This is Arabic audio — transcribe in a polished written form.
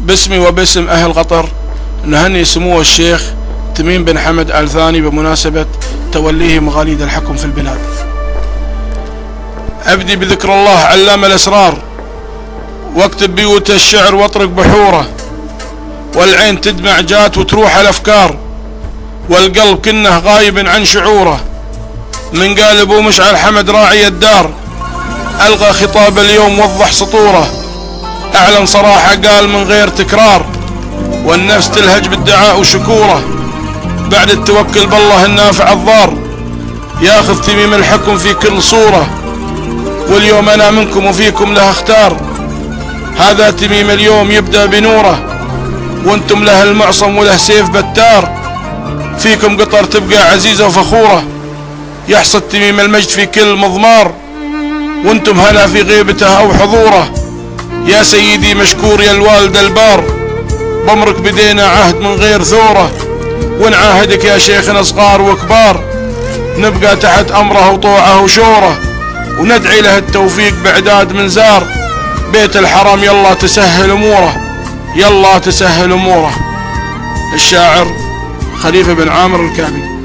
باسمي وباسم أهل قطر نهني سمو الشيخ تميم بن حمد آل ثاني بمناسبة توليه مغاليد الحكم في البلاد. أبدي بذكر الله علام الأسرار، واكتب بيوت الشعر واطرق بحوره، والعين تدمع جات وتروح الأفكار، والقلب كنه غايب عن شعوره. من قال أبو مشعل حمد راعي الدار، ألغى خطاب اليوم وضح سطوره، أعلن صراحة قال من غير تكرار، والنفس تلهج بالدعاء وشكوره. بعد التوكل بالله النافع الضار، ياخذ تميم الحكم في كل صورة، واليوم أنا منكم وفيكم له اختار. هذا تميم اليوم يبدأ بنوره، وانتم له المعصم وله سيف بتار. فيكم قطر تبقى عزيزة وفخورة، يحصد تميم المجد في كل مضمار، وانتم هنا في غيبته أو حضوره. يا سيدي مشكور يا الوالد البار، بمرك بدينا عهد من غير ثوره، ونعاهدك يا شيخنا صغار وكبار، نبقى تحت أمره وطوعه وشوره، وندعي له التوفيق بعداد من زار. بيت الحرم يلا تسهل أموره، يلا تسهل أموره. الشاعر خليفة بن عامر الكعبي.